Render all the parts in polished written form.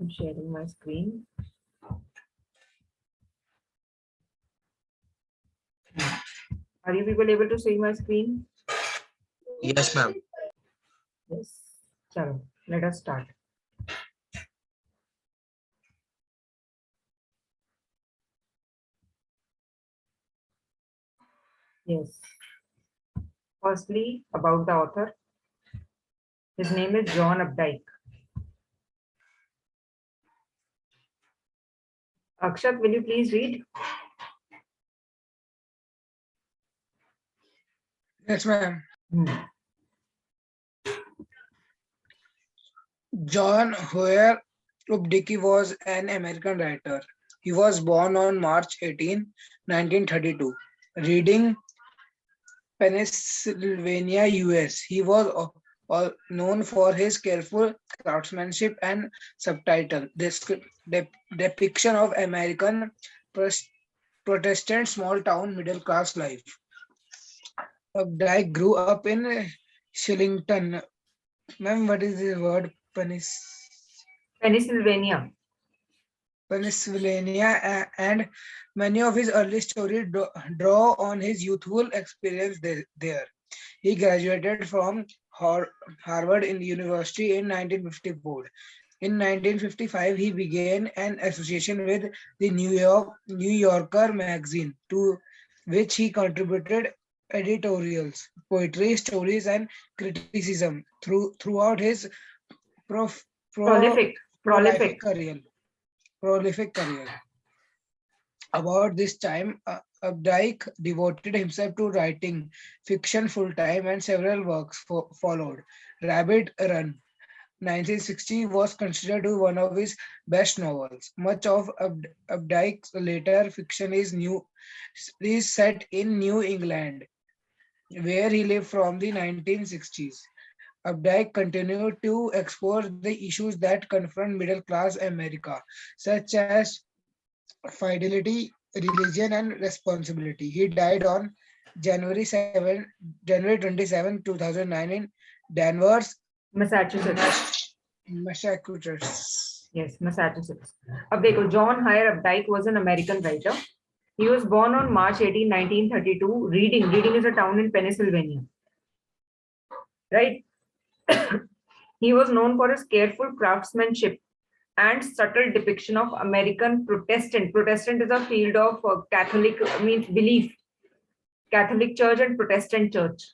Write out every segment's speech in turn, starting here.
I'm sharing my screen. Are you people able to see my screen? Yes, ma'am. Yes. Chalo, let us start. Yes. Firstly, about the author. His name is John Updike. Akshat, will you please read? Yes, ma'am. Hmm. John Hoyer Updike was an American writer. He was born on March 18, 1932, Reading, Pennsylvania, US. He was known for his careful craftsmanship and subtitle depiction of American Protestant small town middle class life. Updike grew up in Shillington. Ma'am, what is the word? Pennsylvania. Pennsylvania, and many of his early stories draw on his youthful experience there. He graduated from Harvard University in 1954. In 1955, he began an association with the New Yorker magazine, to which he contributed editorials, poetry, stories, and criticism throughout his prof, pro, Prolific. prolific Prolific. career. Prolific career. About this time, Updike devoted himself to writing fiction full time, and several works followed. Rabbit Run, 1960, was considered to be one of his best novels. Much of Updike's later fiction is set in New England, where he lived from the 1960s. Updike continued to explore the issues that confront middle class America, such as fidelity, religion, and responsibility. He died on January 27, 2009 in Danvers, Massachusetts. Massachusetts. Yes, Massachusetts. अब देखो, John Hire Updike was an American writer. He was born on March 18, 1932. Reading. Reading is a town in Pennsylvania. Right? He was known for his careful craftsmanship and subtle depiction of American Protestant. Protestant is a field of Catholic, means belief, Catholic Church and Protestant Church.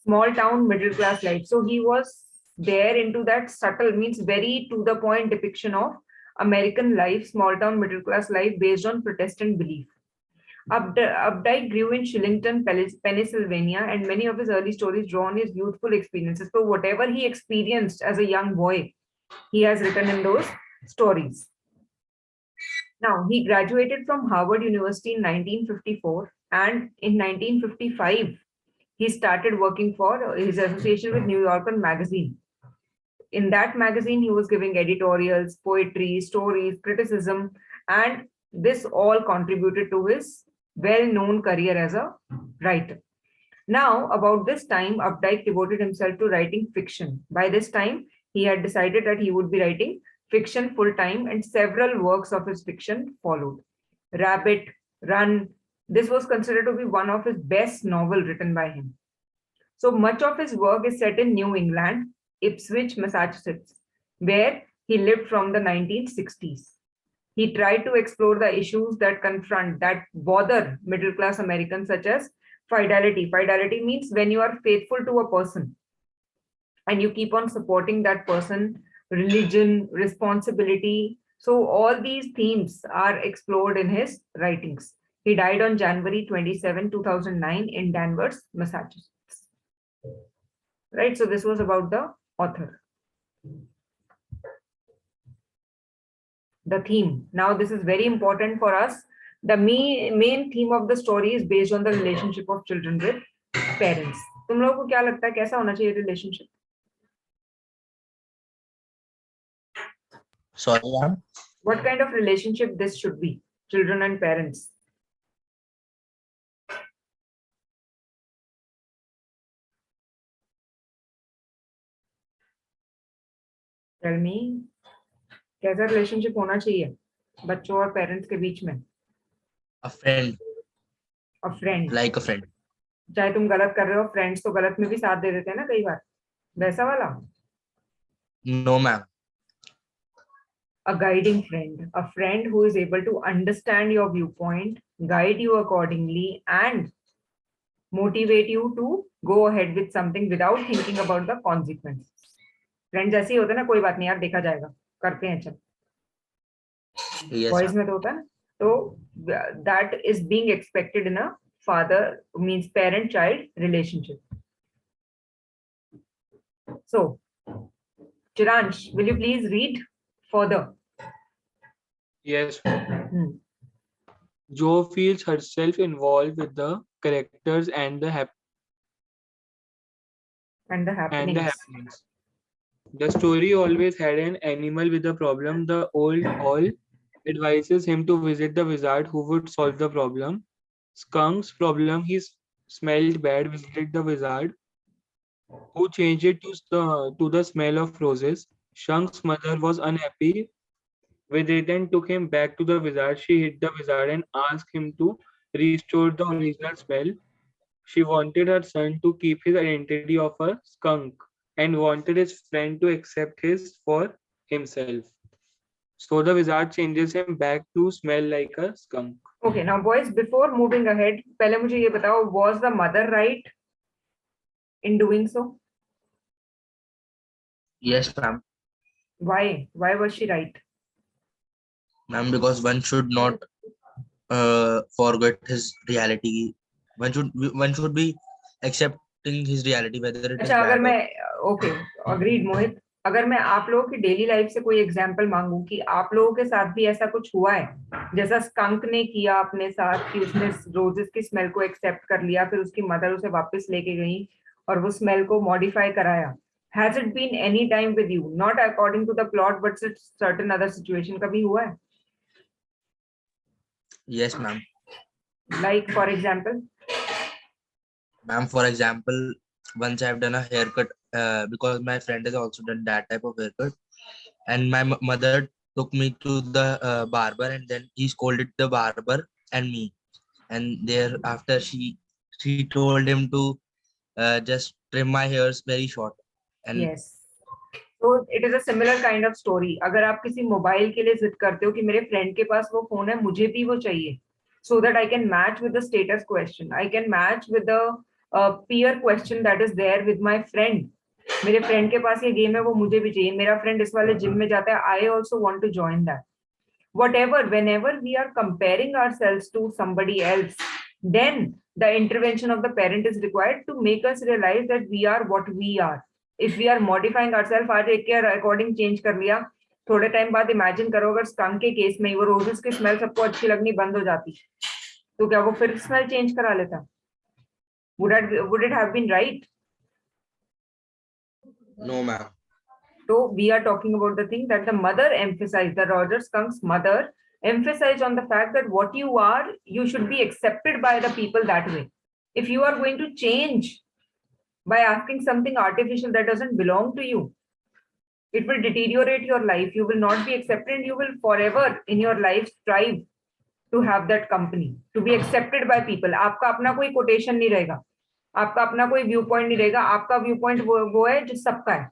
Small town, middle class life. So he was there into that subtle, means very to the point depiction of American life, small town, middle class life based on Protestant belief. Updike grew in Shillington, Pennsylvania, and many of his early stories draw on his youthful experiences. So, whatever he experienced as a young boy, he has written in those stories. Now, he graduated from Harvard University in 1954, and in 1955, he started working for his association with New Yorker magazine. In that magazine, he was giving editorials, poetry, stories, criticism, and this all contributed to his well-known career as a writer. Now, about this time, Updike devoted himself to writing fiction. By this time, he had decided that he would be writing fiction full time, and several works of his fiction followed. Rabbit, Run, this was considered to be one of his best novel written by him. So much of his work is set in New England, Ipswich, Massachusetts, where he lived from the 1960s. He tried to explore the issues that bother middle class Americans, such as fidelity. Fidelity means when you are faithful to a person and you keep on supporting that person, religion, responsibility. So, all these themes are explored in his writings. He died on January 27, 2009, in Danvers, Massachusetts. Right, so this was about the author. The theme. Now, this is very important for us. The main theme of the story is based on the relationship of children with parents. तुम लोगों को क्या लगता है कैसा होना चाहिए relationship? Sorry, ma'am. What kind of relationship this should be? Children and parents. Tell me. कैसा रिलेशनशिप होना चाहिए बच्चों और पेरेंट्स के बीच में? A friend, a friend. like a friend. चाहे तुम गलत कर रहे हो, फ्रेंड्स तो गलत में भी साथ दे देते हैं ना कई बार, वैसा वाला। No, ma'am. A guiding friend, a friend who is able to understand your viewpoint, guide you accordingly, and motivate you to go ahead with something without thinking about the consequences. Friends ऐसे ही होते हैं ना, कोई बात नहीं यार, देखा जाएगा, करते हैं चल। Yes, boys ma'am. में तो होता है ना, तो that is being expected in a father means parent child relationship. So, Chiransh, will you please read further? Yes, Hmm. Jo feels herself involved with the characters and the And the happenings. happenings. The story always had an animal with a problem. The old owl advises him to visit the wizard who would solve the problem. Skunk's problem, smelled bad, visited the wizard who changed it to the smell of roses. Skunk's mother was unhappy with it and took him back to the wizard. She hit the wizard and asked him to restore the original smell. She wanted her son to keep his identity of a skunk and wanted his friend to accept his for himself. So the wizard changes him back to smell like a skunk. Okay, now boys, before moving ahead, पहले मुझे ये बताओ, was the mother right in doing so? Yes, ma'am. Why? Why was she right? Ma'am, because one should not forget his reality. One should be accepting his reality, whether it is अच्छा, अगर bad or. मैं okay, agreed मोहित, अगर मैं आप लोगों की daily life से कोई एग्जांपल मांगू कि आप लोगों के साथ भी ऐसा कुछ हुआ है जैसा स्कंक ने किया अपने साथ, कि उसने रोजेस की स्मेल को एक्सेप्ट कर लिया, फिर उसकी मदर उसे वापस लेके गई और वो स्मेल को मॉडिफाई कराया. Has it been any time with you, not according to the plot but certain other situation? कभी हुआ है? Yes, ma'am. Like for example? Ma'am, for example, once I've done a haircut because my friend has also done that type of haircut, and my mother took me to the barber, and then he scolded the barber and me, and thereafter she told him to just trim my hairs very short. And yes, तो it is a similar kind of story. अगर आप किसी mobile के लिए जिद करते हो कि मेरे फ्रेंड के पास वो फोन है, मुझे भी वो चाहिए, so that I can match with the status question, I can match with the peer question that is there with my friend. मेरे फ्रेंड के पास ये गेम है, वो मुझे भी चाहिए. मेरा फ्रेंड इस वाले जिम में जाता है, I also want to join that. Whatever, whenever we are comparing ourselves to somebody else, then the intervention of the parent is required to make us realize that we are what we are. If we are modifying ourselves, आज एक के according change कर लिया, थोड़े time बाद imagine करो अगर skunk के केस में वो रोजेस की स्मेल सबको अच्छी लगनी बंद हो जाती, तो क्या वो फिर स्मेल चेंज करा लेता? Would it have been right? no, ma'am. So we are talking about the thing that the mother emphasized, the Roger Skunk's mother emphasized on the fact that what you are, you should be accepted by the people that way. If you are going to change by asking something artificial that doesn't belong to you, it will deteriorate your life. You will not be accepted and you will forever in your life strive to have that company, to be accepted by people. आपका अपना कोई quotation नहीं रहेगा, आपका अपना कोई view point नहीं रहेगा, आपका व्यू पॉइंट वो है जो सबका है.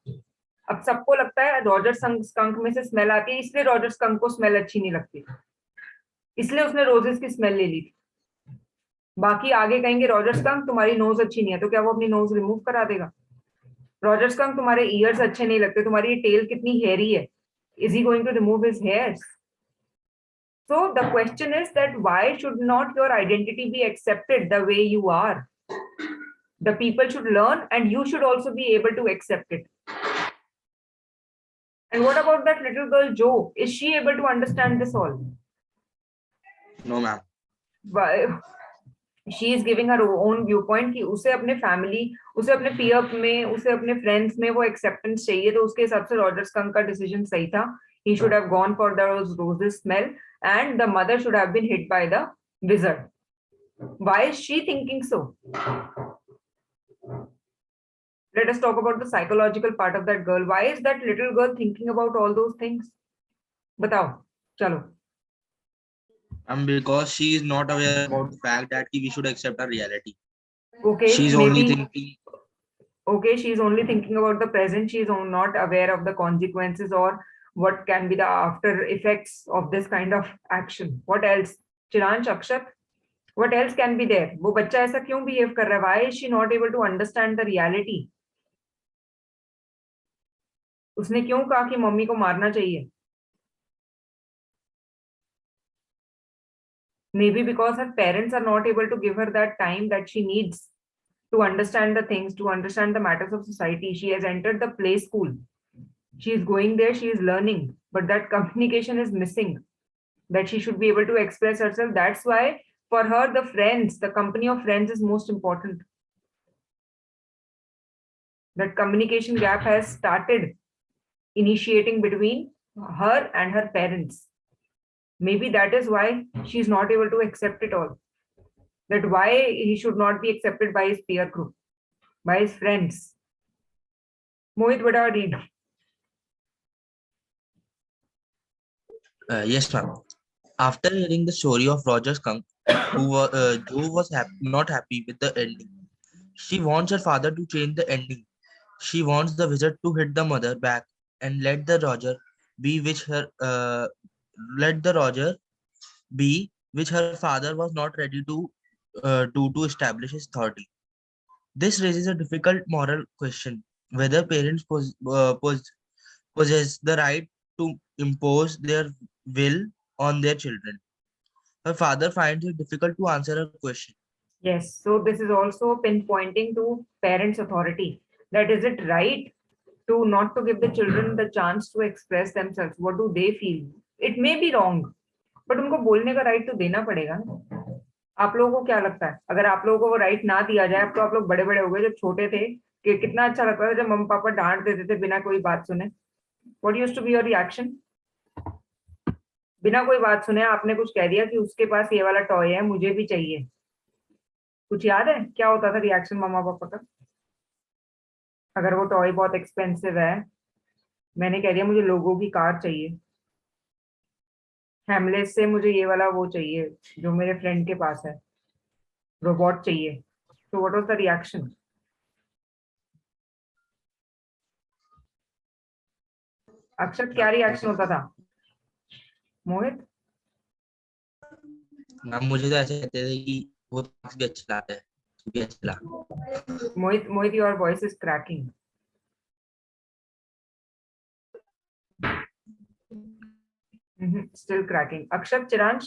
अब सबको लगता है रॉजर स्कंक में से स्मेल आती है, इसलिए रॉजर स्कंक को स्मेल अच्छी नहीं लगती, इसलिए उसने रोजेस की स्मेल ले ली थी. बाकी आगे कहेंगे रॉजर स्कंक तुम्हारी नोज अच्छी नहीं है, तो क्या वो अपनी नोज रिमूव करा देगा? रॉजर स्कंक तुम्हारे ईयर्स अच्छे नहीं लगते, तुम्हारी ये टेल कितनी हेयरी है, is he going to remove his hairs? So the question is that why should not your identity be accepted the way you are? The people should learn and you should also be able to accept it. And what about that little girl Jo? Is she able to understand this all? No, ma'am. Why? She is giving her own viewpoint कि उसे अपने family, उसे अपने peer में, उसे अपने friends में वो एक्सेप्टेंस चाहिए, तो उसके हिसाब से रॉजर स्कंक का डिसीजन सही था. He should have gone for the roses smell and the mother should have been hit by the wizard. Why is she thinking so? Let us talk about the psychological part of that girl. Why is that little girl thinking about all those things? बताओ, चलो. Because she is not aware about the fact that we should accept our reality. Okay, She's only maybe. thinking. Okay, she's only thinking about the present. She's not aware of the consequences or what can be the after effects of this kind of action. What else? Chiransh, Akshat, what else can be there? वो बच्चा ऐसा क्यों behave कर रहा है? Why is she not able to understand the reality? उसने क्यों कहा कि मम्मी को मारना चाहिए? Maybe because her parents are not able to give her that time that she needs to understand the things, to understand the matters of society. She has entered the play school. She is going there, she is learning, but that communication is missing, that she should be able to express herself. That's why for her, the friends, the company of friends is most important. That communication gap has started initiating between her and her parents. Maybe that is why she's not able to accept it all. That why he should not be accepted by his peer group, by his friends. Mohit, what are read? Yes, ma'am. After hearing the story of Roger Skunk, Jo was not happy with the ending. She wants her father to change the ending. She wants the wizard to hit the mother back and let the Roger be which her let the Roger be which her father was not ready to do to establish his authority. This raises a difficult moral question: whether parents possess the right to impose their will on their children. Her father finds it difficult to answer her question. Yes, so this is also pinpointing to parents' authority. That is it right to not to give the children the chance to express themselves? What do they feel? It may be wrong, but उनको बोलने का right तो देना पड़ेगा ना. आप लोगों को क्या लगता है, अगर आप लोगों को वो राइट ना दिया जाए, अब तो आप लोग बड़े बड़े हो गए, जब छोटे थे कि कितना अच्छा लगता था जब मम्मी पापा डांट देते थे बिना कोई बात सुने. What used to be your reaction? बिना कोई बात सुने आपने कुछ कह दिया कि उसके पास ये वाला टॉय है, मुझे भी चाहिए. कुछ याद है क्या होता था रिएक्शन मम्मा पापा का? अगर वो टॉय बहुत एक्सपेंसिव है, मैंने कह दिया मुझे लोगों की कार चाहिए, हेमलेस से मुझे ये वाला वो चाहिए जो मेरे फ्रेंड के पास है, रोबोट चाहिए, तो व्हाट वाज द रिएक्शन? अक्षर, क्या रिएक्शन होता था? मोहित, मैम मुझे तो ऐसे कहते थे कि वो मार्क्स भी अच्छे लाते हैं, तू भी अच्छे ला. Mohit, your voice is cracking. Still cracking. Akshar, Chiransh,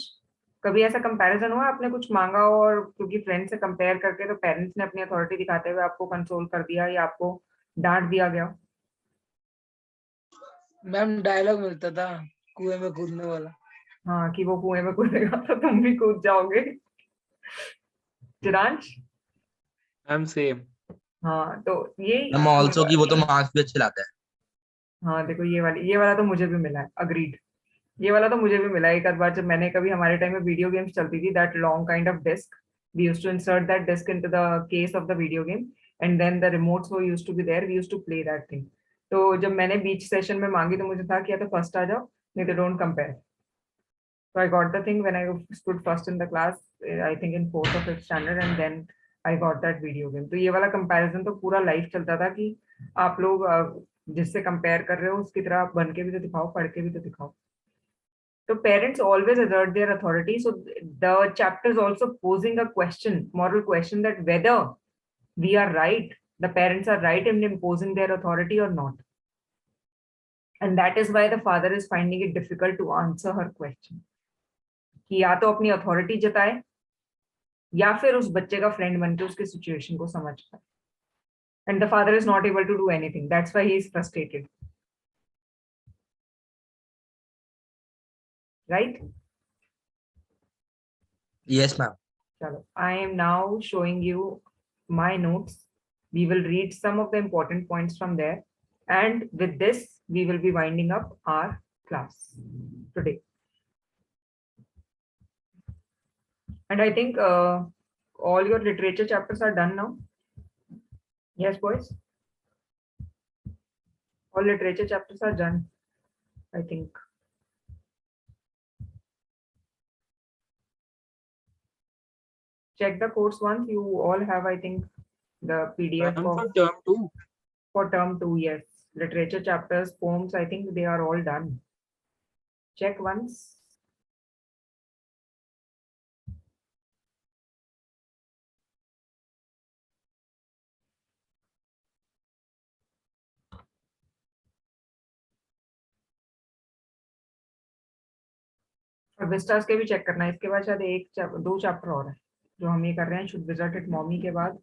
कभी ऐसा कंपैरिजन हुआ आपने कुछ मांगा और क्योंकि फ्रेंड से कंपेयर करके तो पेरेंट्स ने अपनी अथॉरिटी दिखाते हुए आपको कंट्रोल कर दिया या आपको डांट दिया गया? मैम डायलॉग मिलता था कुएं में कूदने वाला. हाँ, कि वो कुएं में कूदेगा तो तुम भी कूद जाओगे. चिरांश, I'm same. हाँ तो ये मैम ऑल्सो कि वो तो मार्क्स भी अच्छे लाते हैं. हाँ देखो ये वाला तो मुझे भी मिला है. अग्रीड. ये वाला तो मुझे भी मिला है. एक आध बार जब मैंने कभी हमारे टाइम में वीडियो गेम्स चलती थी, that long kind of disc, we used to insert that disc into the case of the video game and then the remotes वो used to be there, we used to play that thing. तो जब मैंने बीच session में मांगी तो मुझे था कि या तो फर्स्ट आ जाओ, नहीं तो don't compare. So I got the thing when I stood first in the class, I think in fourth or fifth standard, and then I got that video game. तो ये वाला comparison तो पूरा लाइफ चलता था कि आप लोग जिससे कंपेयर कर रहे हो उसकी तरह आप बन के भी तो दिखाओ, पढ़ के भी तो दिखाओ. So parents always assert their authority. So the chapter is also posing a question, moral question, that whether we are right, the parents are right in imposing their authority or not. And that is why the father is finding it difficult to answer her question. कि या तो अपनी authority जताए या फिर उस बच्चे का friend बनकर उसके सिचुएशन को समझ पाए. And the father is not able to do anything. That's why he is frustrated. Right? Yes, ma'am. Chalo, I am now showing you my notes. We will read some of the important points from there, and with this we will be winding up our class today. And I think all your literature chapters are done now. Yes, boys? All literature chapters are done, I think. check the course once. You all have, I think, the PDF Ma'am, of for term 2. for term 2. Yes, literature chapters, poems, I think they are all done. Check once. और Vistas के भी check करना है। इसके बाद शायद दो chapter और है जो हम ये कर रहे हैं, शुड विजिट इट मॉमी के बाद।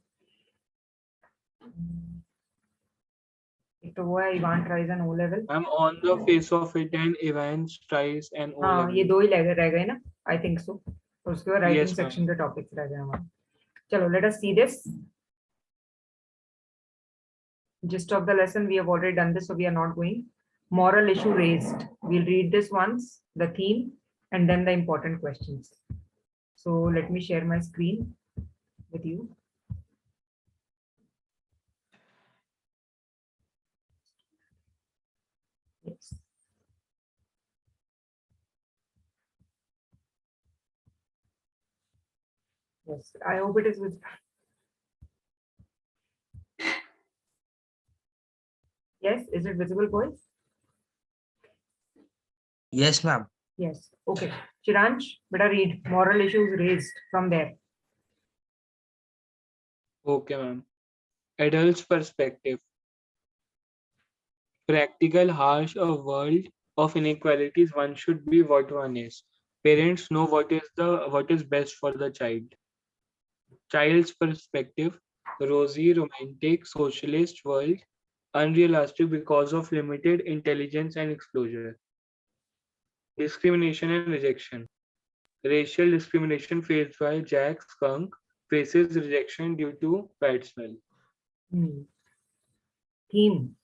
एक तो वो है Ivan tries an O level. I'm on the face of it and Evans tries an O हाँ, ये level. दो ही रह गए ना, आई थिंक सो। और उसके बाद राइटिंग Yes, ma'am. सेक्शन के टॉपिक्स रह गए हमारे। चलो, let us see this gist of the lesson. We have already done this, so we are not going. Moral issue raised. We'll read this once, the theme, and then the important questions. So let me share my screen with you. Yes. Yes, I hope it is with. Yes, is it visible, boys? Yes, ma'am. Yes. Okay. Chiransh, better read. Moral issues raised from there. Okay, ma'am. Adult's perspective. Practical, harsh, a world of inequalities, one should be what one is. Parents know what is best for the child. Child's perspective, rosy, romantic, socialist world, unrealistic because of limited intelligence and exposure. Discrimination and rejection. Racial discrimination faced by Jack Skunk faces rejection due to bad smell. Theme.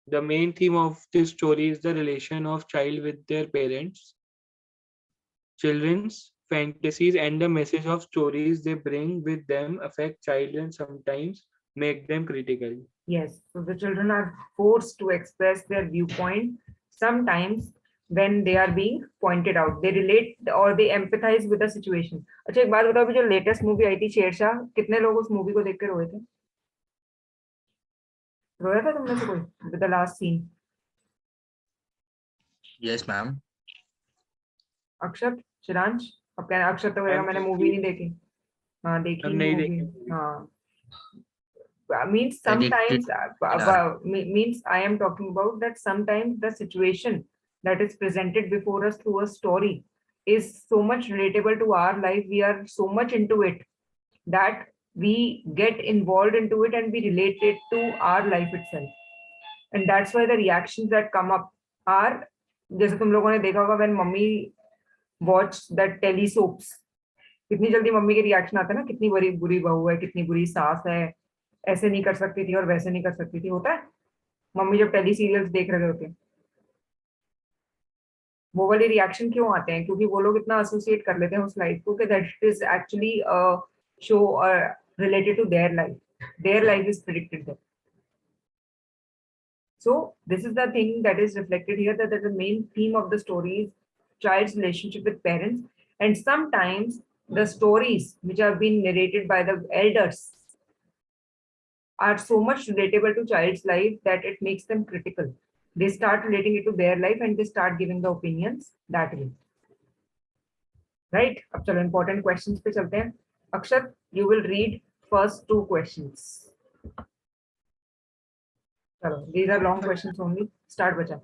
The main theme of this story is the relation of child with their parents, children's fantasies, and the message of stories they bring with them affect child and sometimes make them critical. Yes. So the children are forced to express their viewpoint sometimes when they are being pointed out. They relate or they empathize with the situation. अच्छा, एक बात बताओ, अभी जो latest movie आई थी शेरशाह, कितने लोग उस मूवी को देख के रोए थे? रोया था तुमने से कोई with the last scene? Yes, ma'am. Akshat, Chiransh, अब क्या अक्षत तो कहेगा मैंने मूवी नहीं देखी। हाँ, देखी हम नहीं मूवी। देखेंगे। हाँ, means Addicted. sometimes Yeah. means I am talking about that sometimes the situation that is presented before us through a story is so much relatable to our life. We are so much into it that we get involved into it and we relate it to our life itself, and that's why the reactions that come up are, जैसे तुम लोगों ने देखा होगा when mummy watch that telly soaps, कितनी जल्दी mummy के reaction आते हैं ना, कितनी बड़ी बुरी बहू है, कितनी बुरी सास है, ऐसे नहीं कर सकती थी और वैसे नहीं कर सकती थी। होता है मम्मी जब टेली सीरियल्स देख रहे होते हैं, वो वाले रिएक्शन क्यों आते हैं? क्योंकि वो लोग इतना एसोसिएट कर लेते हैं उस लाइफ को कि that is actually show related to their life is predicted there. So this is the thing that is reflected here, that the main theme of the story is child's relationship with parents, and sometimes the stories which have been narrated by the elders are so much relatable to child's life that it makes them critical. They start relating it to their life and they start giving the opinions that way. Right? अब चलो important questions पे चलते हैं। अक्षत, you will read first two questions. चलो, these are long questions only. Start बच्चा।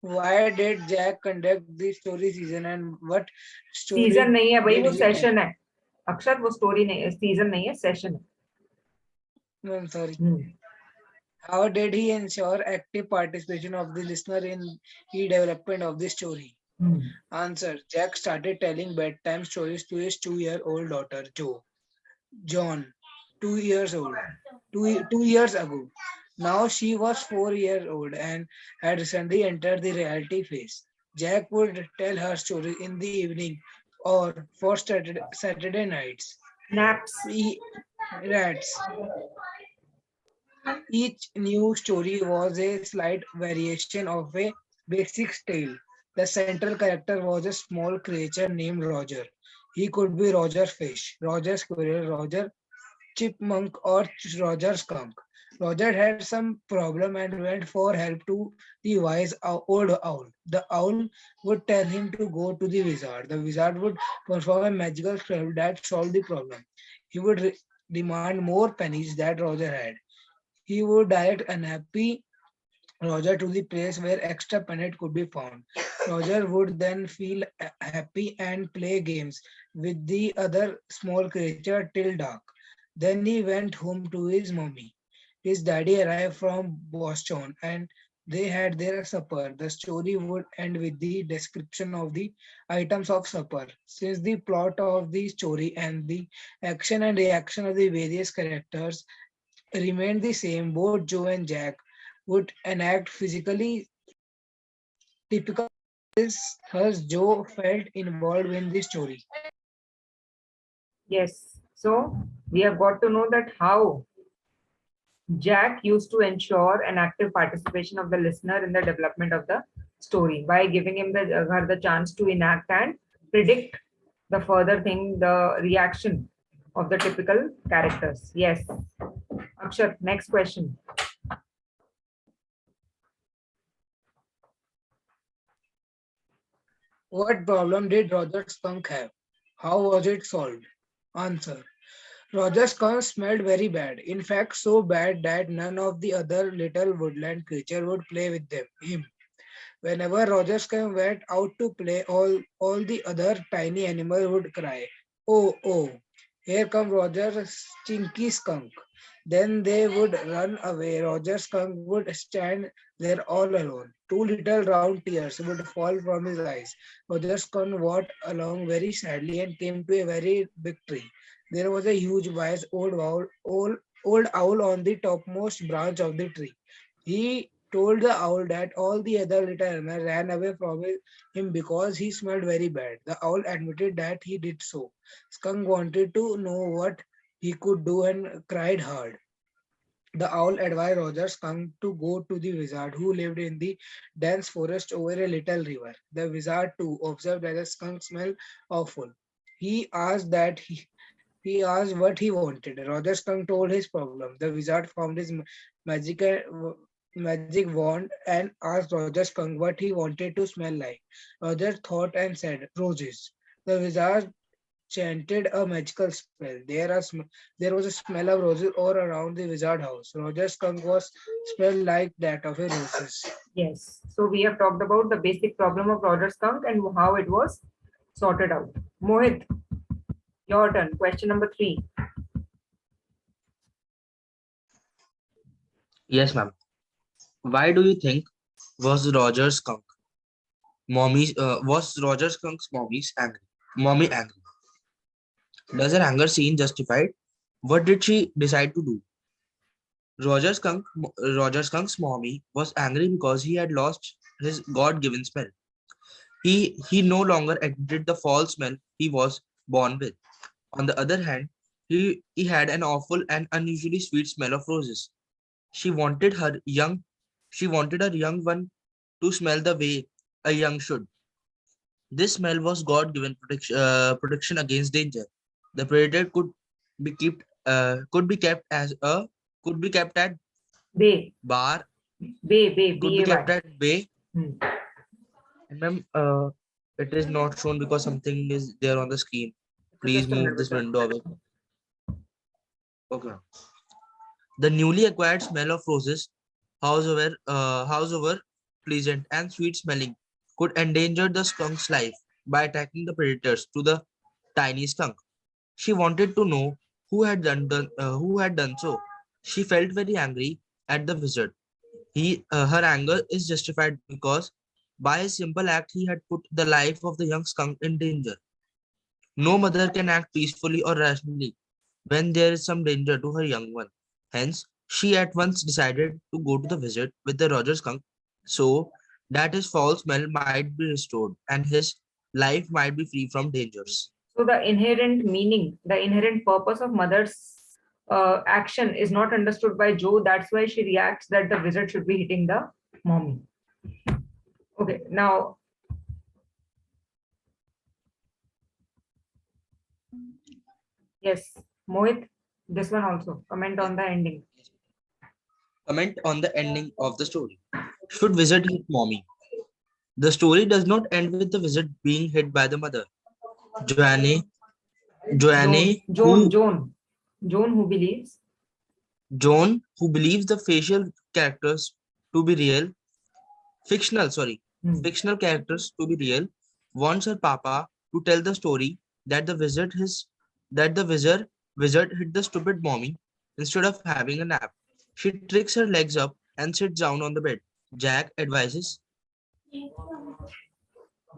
Why did Jack conduct the story season and what story season नहीं है भाई, did वो he tell? सेशन है। अक्षत, वो स्टोरी नहीं है, सीजन नहीं है, सेशन है। I'm sorry. How did he ensure active participation of the listener in the development of the story? Answer. Jack started telling bedtime stories to his 2-year-old daughter, John, 2 years old, 2 years ago. Now she was 4 years old and had recently entered the reality phase. Jack would tell her stories in the evening or for Saturday nights. Naps. Rats. Each new story was a slight variation of a basic tale. The central character was a small creature named Roger. He could be Roger Fish, Roger Squirrel, Roger Chipmunk, or Roger Skunk. Roger had some problem and went for help to the wise old owl. The owl would tell him to go to the wizard. The wizard would perform a magical spell that solved the problem. He would demand more pennies that Roger had. He would direct unhappy Roger to the place where extra pennies could be found. Roger would then feel happy and play games with the other small creature till dark. Then he went home to his mommy. His daddy arrived from Boston and they had their supper. The story would end with the description of the items of supper. Since the plot of the story and the action and reaction of the various characters remained the same, both Joe and Jack would enact physically typical this thus Joe felt involved in the story. Yes. So we have got to know that how Jack used to ensure an active participation of the listener in the development of the story by giving him her the chance to enact and predict the further thing, the reaction of the typical characters. Yes. Akshat, next question. What problem did Roger Skunk have? How was it solved? Answer. Roger Skunk smelled very bad. In fact, so bad that none of the other little woodland creatures would play with him. Whenever Roger Skunk went out to play, all the other tiny animals would cry, "Oh, oh, here comes Roger Stinky Skunk." Then they would run away. Roger Skunk would stand there all alone. Two little round tears would fall from his eyes. Roger Skunk walked along very sadly and came to a very big tree. There was a huge wise old owl on the topmost branch of the tree. He told the owl that all the other little animals ran away from him because he smelled very bad. The owl admitted that he did so. Skunk wanted to know what he could do and cried hard. The owl advised Roger Skunk to go to the wizard who lived in the dense forest over a little river. The wizard too observed that the skunk smelled awful. He asked that he asked what he wanted. Roger Skunk told his problem. The wizard found his magic wand and asked Roger Skunk what he wanted to smell like. Roger thought and said, "Roses." The wizard chanted a magical spell. There was a smell of roses all around the wizard house. Roger Skunk was smelled like that of a roses. Yes. So we have talked about the basic problem of Roger Skunk and how it was sorted out. Mohit, your turn. Question number 3. Yes, ma'am. Why do you think was Roger Skunk was Roger Skunk's mommy angry? Does her anger seem justified? What did she decide to do? Roger Skunk's mommy was angry because he had lost his God-given smell. He no longer admitted the false smell he was born with. On the other hand, he had an awful and unusually sweet smell of roses. She wanted her young one to smell the way a young should. This smell was God-given protection against danger. The predator could be kept at Bay. bar, Bay. could be kept B-A-Y. at bay. Hmm. And ma'am, it is not shown because something is there on the screen. Please Just a move minute. this window away. Okay. The newly acquired smell of roses, however pleasant and sweet smelling, could endanger the skunk's life by attacking the predators to the tiny skunk. She wanted to know who had done so. She felt very angry at the wizard. Her anger is justified because by his simple act he had put the life of the young skunk in danger. No mother can act peacefully or rationally when there is some danger to her young one. Hence, she at once decided to go to the wizard with the Roger skunk so that his foul smell might be restored and his life might be free from dangers. So the inherent meaning, the inherent purpose of mother's action is not understood by Joe. That's why she reacts that the wizard should be hitting the mommy. Okay, now yes, Mohit, this one also comment on the ending. Comment on the ending of the story. Should wizard hit mommy? The story does not end with the wizard being hit by the mother. Joanne, Joanne, Joan, who believes. Joan, who believes the facial characters to be real, fictional characters to be real, wants her papa to tell the story that the wizard hit the stupid mommy instead of having a nap. She tricks her legs up and sits down on the bed. Jack advises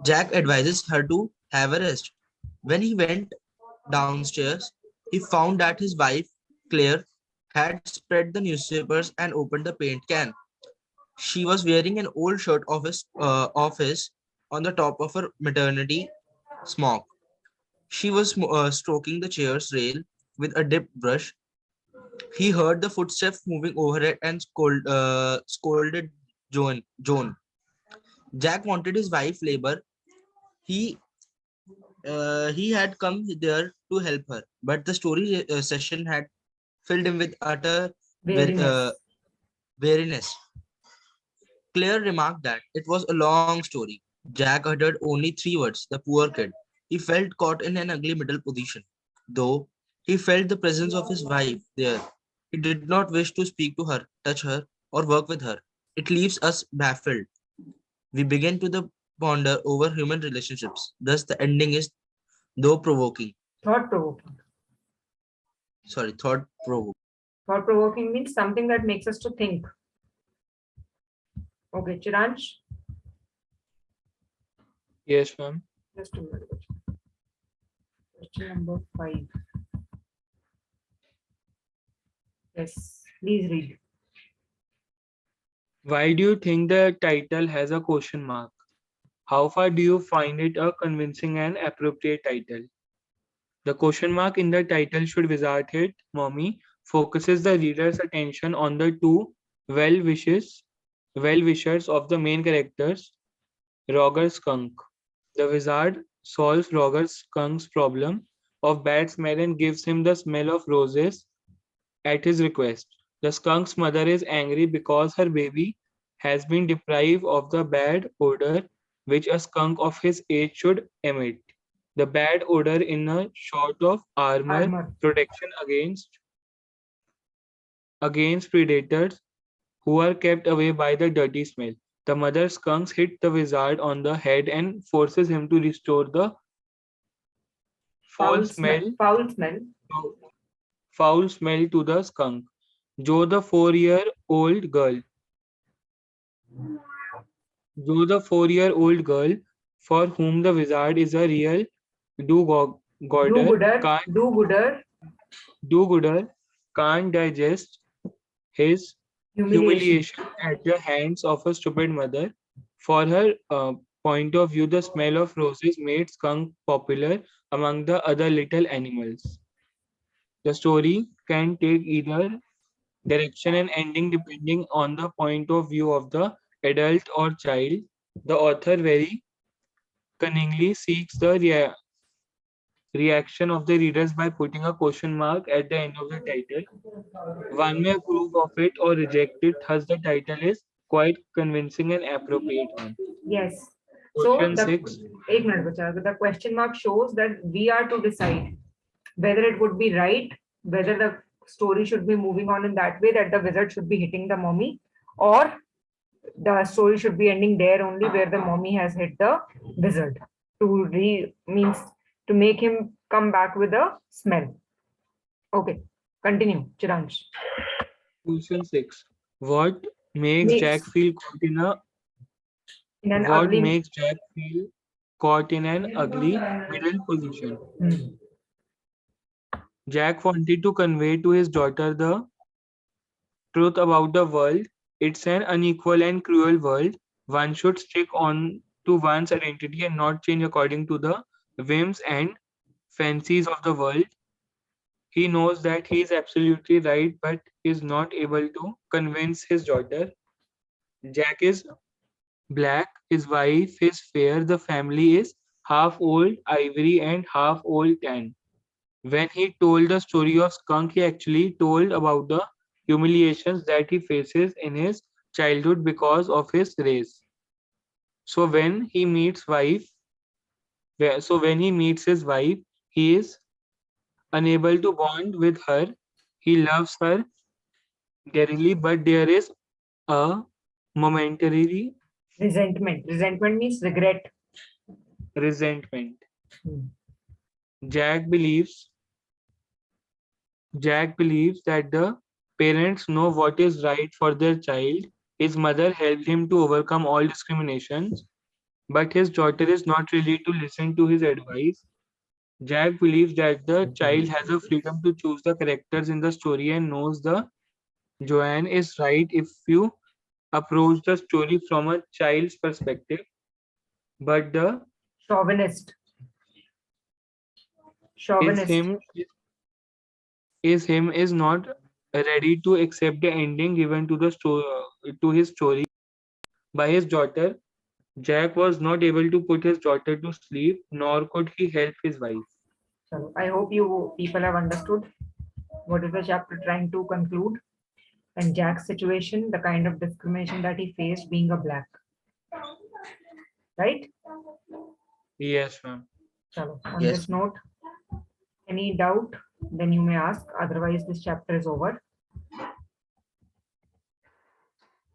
Jack advises her to have a rest. When he went downstairs, he found that his wife, Claire, had spread the newspapers and opened the paint can. She was wearing an old shirt of his office on the top of her maternity smock. She was stroking the chair's rail with a dipped brush. He heard the footsteps moving overhead and scolded Joan. Jack wanted his wife labor. He he had come there to help her, but the story session had filled him with utter weariness. Claire remarked that it was a long story. Jack uttered only 3 words, the poor kid. He felt caught in an ugly middle position. Though he felt the presence of his wife there, he did not wish to speak to her, touch her, or work with her. It leaves us baffled. We begin to ponder over human relationships. Thus, the ending is though provoking. Thought provoking. Thought provoking. Thought provoking means something that makes us to think. Okay, Chiransh. Yes, ma'am. Just a minute. Question number 5. Yes, please read. Why do you think the title has a question mark? How far do you find it a convincing and appropriate title? The question mark in the title Should Wizard Hit Mommy focuses the reader's attention on the two well-wishers of the main characters, Roger Skunk. The wizard solves Roger Skunk's problem of bad smell and gives him the smell of roses at his request. The skunk's mother is angry because her baby has been deprived of the bad odor which a skunk of his age should emit. The bad odor in a sort of armor protection against predators who are kept away by the dirty smell. The mother skunks hit the wizard on the head and forces him to restore the foul smell to the skunk. Joe, the 4-year-old girl. For whom the wizard is a real do-gooder, can't digest his humiliation at the hands of a stupid mother. For her point of view, the smell of roses made skunk popular among the other little animals. The story can take either direction and ending depending on the point of view of the adult or child. The author very cunningly seeks the reaction of the readers by putting a question mark at the end of the title. One may approve of it or reject it, thus the title is quite convincing and appropriate one. Yes. Question so 6. The question mark shows that we are to decide whether it would be right, whether the story should be moving on in that way that the wizard should be hitting the mommy, or the story should be ending there only where the mommy has hit the wizard to make him come back with a smell. Okay, continue, Chiransh. Question 6. What makes Jack feel caught in an ugly middle position? Jack wanted to convey to his daughter the truth about the world. It's an unequal and cruel world. One should stick on to one's identity and not change according to the whims and fancies of the world. He knows that he is absolutely right, but is not able to convince his daughter. Jack is black, his wife is fair, the family is half old ivory and half old tan. When he told the story of Skunk, he actually told about the humiliations that he faces in his childhood because of his race. So when he meets his wife, he is unable to bond with her. He loves her dearly, but there is a momentary Resentment means regret. resentment. Hmm. Jack believes Jack believes that the parents know what is right for their child. His mother helped him to overcome all discriminations, but his daughter is not ready to listen to his advice. Jack believes that the child has a freedom to choose the characters in the story and knows the Joanne is right if you approach the story from a child's perspective, but the Chauvinist. is Chauvinist. him is not ready to accept the ending given to the to his story by his daughter. Jack was not able to put his daughter to sleep, nor could he help his wife. So I hope you people have understood what is the chapter trying to conclude, and Jack's situation, the kind of discrimination that he faced being a black. Right? Yes, ma'am. So on Yes. this note, any doubt, then you may ask. Otherwise, this chapter is over.